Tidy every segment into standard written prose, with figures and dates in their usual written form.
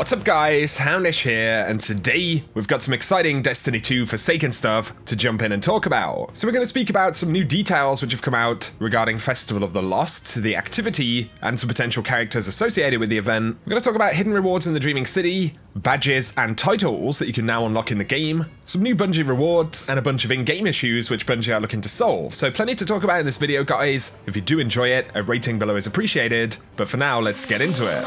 What's up guys, Houndish here, and today we've got some exciting Destiny 2 Forsaken stuff to jump in and talk about. So we're going to speak about some new details which have come out regarding Festival of the Lost, the activity, and some potential characters associated with the event. We're going to talk about hidden rewards in the Dreaming City, badges and titles that you can now unlock in the game, some new Bungie rewards, and a bunch of in-game issues which Bungie are looking to solve. So plenty to talk about in this video guys. If you do enjoy it, a rating below is appreciated, but for now let's get into it.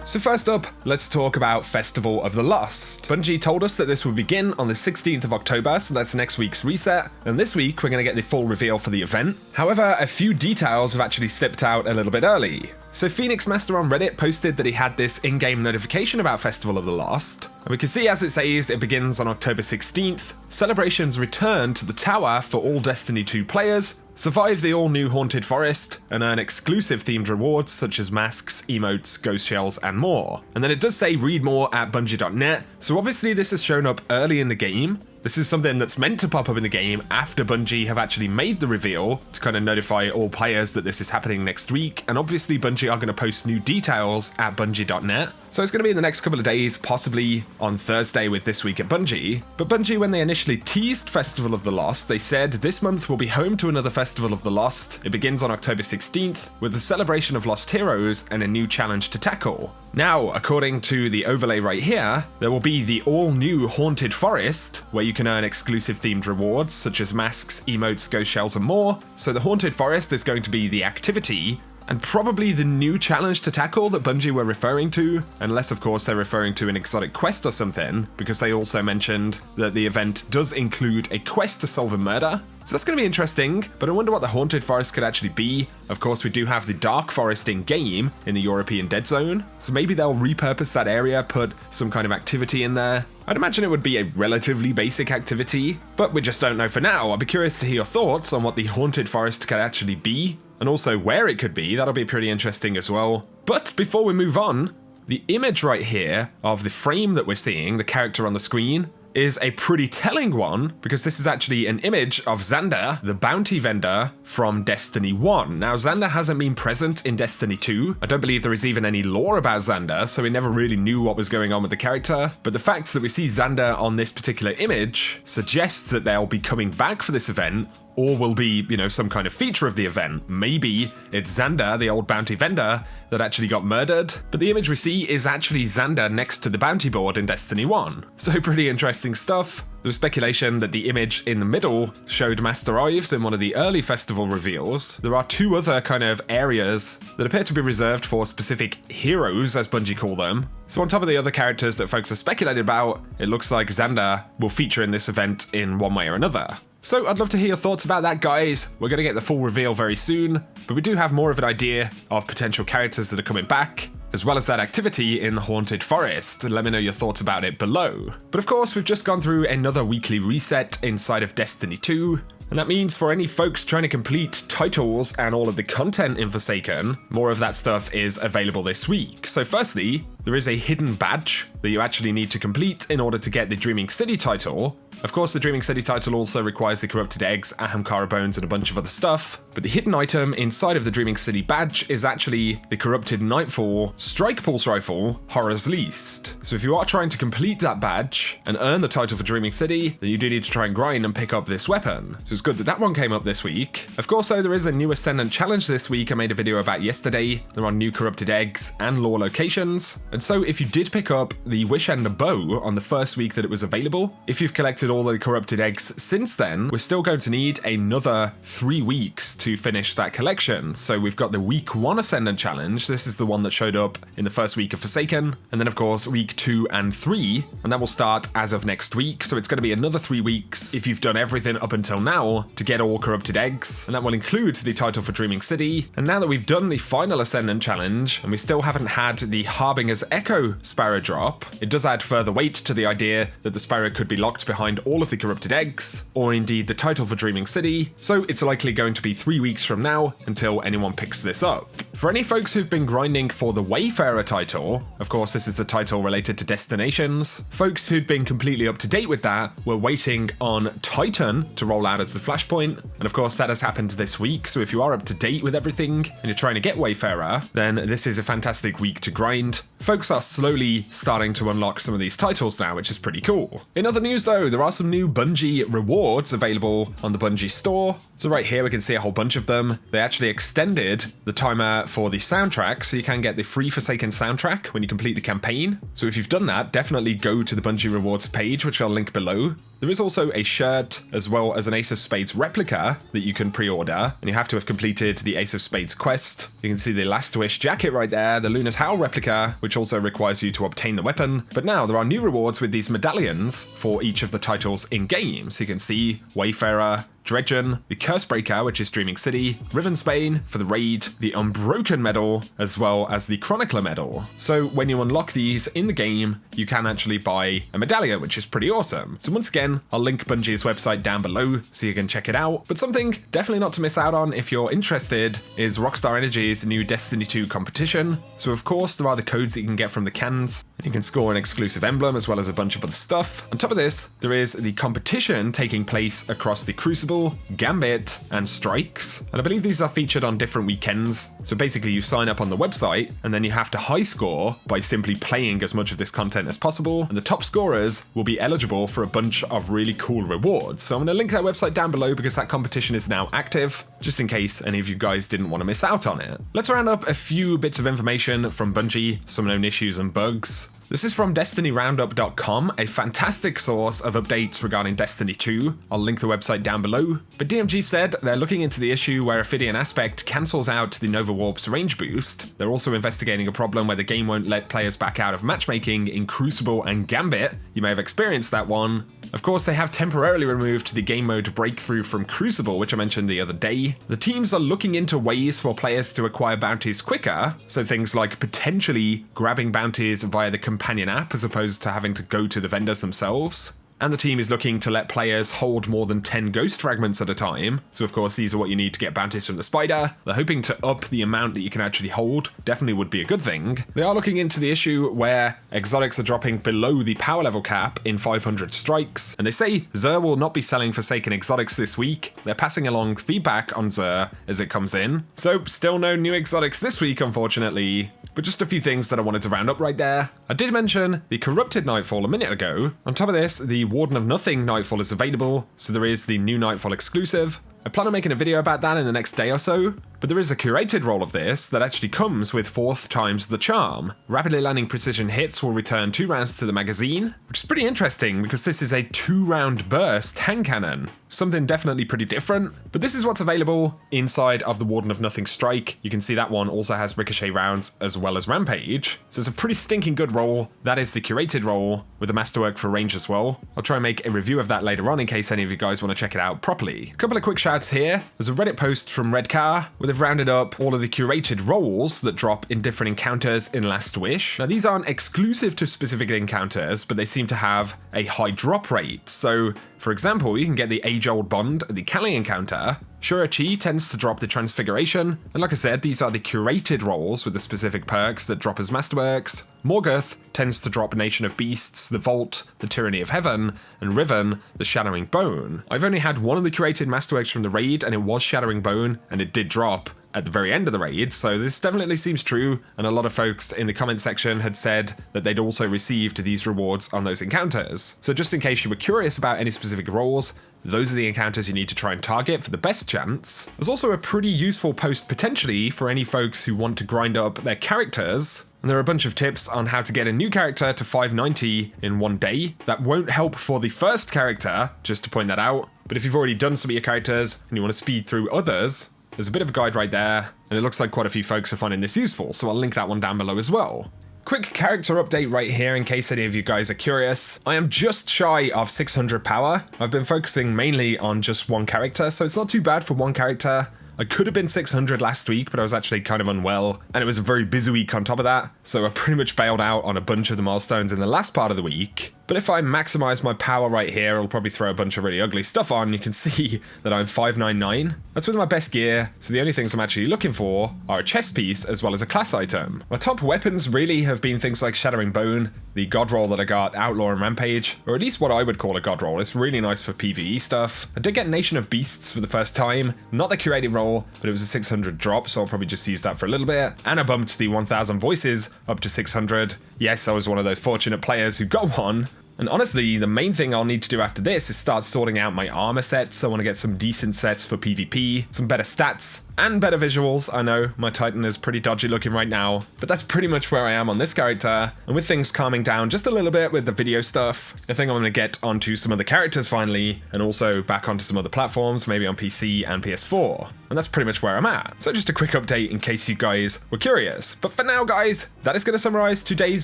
So first up, let's talk about Festival of the Lost. Bungie told us that this will begin on the 16th of October, so that's next week's reset, and this week we're going to get the full reveal for the event. However, a few details have actually slipped out a little bit early. So Phoenix Master on Reddit posted that he had this in-game notification about Festival of the Lost, and we can see as it says it begins on October 16th. Celebrations return to the tower for all Destiny 2 players, survive the all-new Haunted Forest, and earn exclusive themed rewards such as masks, emotes, ghost shells, and more. And then it does say read more at bungie.net, so obviously this has shown up early in the game. This is something that's meant to pop up in the game after Bungie have actually made the reveal to kind of notify all players that this is happening next week, and obviously Bungie are going to post new details at bungie.net. So it's going to be in the next couple of days, possibly on Thursday with This Week at Bungie. But Bungie, when they initially teased Festival of the Lost, they said this month will be home to another Festival of the Lost. It begins on October 16th with the celebration of lost heroes and a new challenge to tackle. Now, according to the overlay right here, there will be the all-new Haunted Forest, where you can earn exclusive themed rewards such as masks, emotes, ghost shells, and more. So the Haunted Forest is going to be the activity, and probably the new challenge to tackle that Bungie were referring to, unless of course they're referring to an exotic quest or something, because they also mentioned that the event does include a quest to solve a murder. So that's going to be interesting, but I wonder what the Haunted Forest could actually be. Of course, we do have the Dark Forest in-game in the European Dead Zone, so maybe they'll repurpose that area, put some kind of activity in there. I'd imagine it would be a relatively basic activity, but we just don't know for now. I'll be curious to hear your thoughts on what the Haunted Forest could actually be, and also where it could be. That'll be pretty interesting as well. But before we move on, the image right here of the frame that we're seeing, the character on the screen, is a pretty telling one, because this is actually an image of Xander, the bounty vendor from Destiny 1. Now, Xander hasn't been present in Destiny 2. I don't believe there is even any lore about Xander, so we never really knew what was going on with the character. But the fact that we see Xander on this particular image suggests that they'll be coming back for this event, or will be, some kind of feature of the event. Maybe it's Xander, the old bounty vendor, that actually got murdered. But the image we see is actually Xander next to the bounty board in Destiny 1. So pretty interesting stuff. There's speculation that the image in the middle showed Master Ives in one of the early festival reveals. There are two other kind of areas that appear to be reserved for specific heroes, as Bungie call them. So on top of the other characters that folks are speculated about, it looks like Xander will feature in this event in one way or another. So I'd love to hear your thoughts about that, guys. We're going to get the full reveal very soon, but we do have more of an idea of potential characters that are coming back, as well as that activity in the Haunted Forest. Let me know your thoughts about it below. But of course, we've just gone through another weekly reset inside of Destiny 2, and that means for any folks trying to complete titles and all of the content in Forsaken, more of that stuff is available this week. So firstly, there is a hidden badge that you actually need to complete in order to get the Dreaming City title. Of course, the Dreaming City title also requires the Corrupted Eggs, Ahamkara Bones, and a bunch of other stuff, but the hidden item inside of the Dreaming City badge is actually the Corrupted Nightfall Strike Pulse Rifle, Horror's Least. So if you are trying to complete that badge and earn the title for Dreaming City, then you do need to try and grind and pick up this weapon. So it's good that that one came up this week. Of course, though, there is a new Ascendant challenge this week I made a video about yesterday. There are new Corrupted Eggs and lore locations. And so if you did pick up the Wish and the Bow on the first week that it was available, if you've collected all the Corrupted Eggs since then, we're still going to need another 3 weeks to finish that collection. So we've got the week 1 Ascendant challenge. This is the one that showed up in the first week of Forsaken. And then of course, week 2 and 3, and that will start as of next week. So it's going to be another 3 weeks if you've done everything up until now to get all Corrupted Eggs. And that will include the title for Dreaming City. And now that we've done the final Ascendant challenge, and we still haven't had the Harbinger's Sparrow's Echo Sparrow drop, it does add further weight to the idea that the Sparrow could be locked behind all of the corrupted eggs, or indeed the title for Dreaming City, so it's likely going to be 3 weeks from now until anyone picks this up. For any folks who've been grinding for the Wayfarer title, of course this is the title related to destinations, folks who'd been completely up to date with that were waiting on Titan to roll out as the flashpoint, and of course that has happened this week, so if you are up to date with everything and you're trying to get Wayfarer, then this is a fantastic week to grind. Folks are slowly starting to unlock some of these titles now, which is pretty cool. In other news though, there are some new Bungie rewards available on the Bungie store. So right here we can see a whole bunch of them. They actually extended the timer for the soundtrack, so you can get the free Forsaken soundtrack when you complete the campaign. So if you've done that, definitely go to the Bungie rewards page, which I'll link below. There is also a shirt as well as an Ace of Spades replica that you can pre-order, and you have to have completed the Ace of Spades quest. You can see the Last Wish jacket right there, the Luna's Howl replica, which also requires you to obtain the weapon. But now there are new rewards with these medallions for each of the titles in-game. So you can see Wayfarer, Dredgen, the Cursebreaker, which is Dreaming City, Riven for the Raid, the Unbroken medal, as well as the Chronicler medal. So when you unlock these in the game, you can actually buy a medallion, which is pretty awesome. So once again, I'll link Bungie's website down below so you can check it out. But something definitely not to miss out on if you're interested is Rockstar Energy's new Destiny 2 competition. So of course, there are the codes that you can get from the cans, and you can score an exclusive emblem as well as a bunch of other stuff. On top of this, there is the competition taking place across the Crucible, Gambit, and Strikes, and I believe these are featured on different weekends. So basically you sign up on the website and then you have to high score by simply playing as much of this content as possible, and the top scorers will be eligible for a bunch of really cool rewards. So I'm going to link that website down below because that competition is now active, just in case any of you guys didn't want to miss out on it. Let's round up a few bits of information from Bungie, some known issues and bugs. This is from DestinyRoundup.com, a fantastic source of updates regarding Destiny 2. I'll link the website down below. But DMG said they're looking into the issue where Ophidian Aspect cancels out the Nova Warp's range boost. They're also investigating a problem where the game won't let players back out of matchmaking in Crucible and Gambit. You may have experienced that one. Of course, they have temporarily removed the game mode breakthrough from Crucible, which I mentioned the other day. The teams are looking into ways for players to acquire bounties quicker, so things like potentially grabbing bounties via the companion app as opposed to having to go to the vendors themselves. And the team is looking to let players hold more than 10 ghost fragments at a time. So of course, these are what you need to get bounties from the spider. They're hoping to up the amount that you can actually hold. Definitely would be a good thing. They are looking into the issue where exotics are dropping below the power level cap in 500 strikes. And they say Xur will not be selling Forsaken exotics this week. They're passing along feedback on Xur as it comes in. So still no new exotics this week, unfortunately. But just a few things that I wanted to round up right there. I did mention the Corrupted Nightfall a minute ago. On top of this, the Warden of Nothing Nightfall is available, so there is the new Nightfall exclusive. I plan on making a video about that in the next day or so, but there is a curated roll of this that actually comes with 4th times the charm. Rapidly landing precision hits will return 2 rounds to the magazine, which is pretty interesting because this is a 2-round burst hand cannon. Something definitely pretty different, but this is what's available inside of the Warden of Nothing Strike. You can see that one also has ricochet rounds as well as rampage, so it's a pretty stinking good roll. That is the curated roll with the masterwork for range as well. I'll try and make a review of that later on in case any of you guys want to check it out properly. A couple of quick shouts here. There's a Reddit post from Redcar where they've rounded up all of the curated rolls that drop in different encounters in Last Wish. Now these aren't exclusive to specific encounters, but they seem to have a high drop rate. So for example, you can get the age-old bond at the Kali encounter. Shura-Chi tends to drop the Transfiguration, and like I said, these are the curated rolls with the specific perks that drop as masterworks. Morgoth tends to drop Nation of Beasts, the Vault, the Tyranny of Heaven, and Riven, the Shadowing Bone. I've only had one of the curated masterworks from the raid, and it was Shadowing Bone, and it did drop at the very end of the raid, so this definitely seems true, and a lot of folks in the comment section had said that they'd also received these rewards on those encounters. So just in case you were curious about any specific roles, those are the encounters you need to try and target for the best chance. There's also a pretty useful post potentially for any folks who want to grind up their characters. And there are a bunch of tips on how to get a new character to 590 in one day. That won't help for the first character, just to point that out. But if you've already done some of your characters and you want to speed through others, there's a bit of a guide right there. And it looks like quite a few folks are finding this useful, so I'll link that one down below as well. Quick character update right here in case any of you guys are curious. I am just shy of 600 power. I've been focusing mainly on just one character, so it's not too bad for one character. I could have been 600 last week, but I was actually kind of unwell, and it was a very busy week on top of that, so I pretty much bailed out on a bunch of the milestones in the last part of the week. But if I maximize my power right here, I'll probably throw a bunch of really ugly stuff on. You can see that I'm 599. That's with my best gear, so the only things I'm actually looking for are a chest piece as well as a class item. My top weapons really have been things like Shattering Bone, the god roll that I got, Outlaw and Rampage, or at least what I would call a god roll. It's really nice for PvE stuff. I did get Nation of Beasts for the first time, not the curated roll, but it was a 600 drop, so I'll probably just use that for a little bit. And I bumped the 1000 voices up to 600. Yes, I was one of those fortunate players who got one. And honestly, the main thing I'll need to do after this is start sorting out my armor sets. I want to get some decent sets for PvP, some better stats, and better visuals. I know, my Titan is pretty dodgy looking right now, but that's pretty much where I am on this character. And with things calming down just a little bit with the video stuff, I think I'm going to get onto some of the characters finally, and also back onto some other platforms, maybe on PC and PS4. And that's pretty much where I'm at. So just a quick update in case you guys were curious. But for now, guys, that is going to summarize today's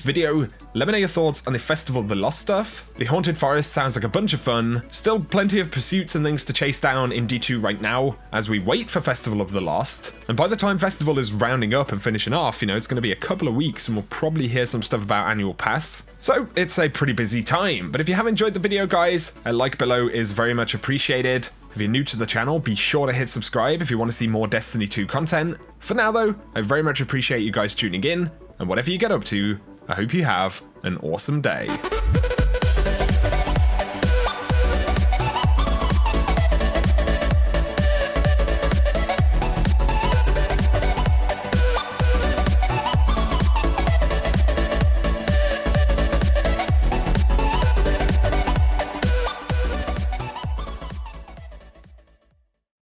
video. Let me know your thoughts on the Festival of the Lost stuff. The Haunted Forest sounds like a bunch of fun. Still plenty of pursuits and things to chase down in D2 right now, as we wait for Festival of the Lost. And by the time Festival is rounding up and finishing off, it's going to be a couple of weeks and we'll probably hear some stuff about Annual Pass. So it's a pretty busy time. But if you have enjoyed the video, guys, a like below is very much appreciated. If you're new to the channel, be sure to hit subscribe if you want to see more Destiny 2 content. For now though, I very much appreciate you guys tuning in, and whatever you get up to, I hope you have an awesome day.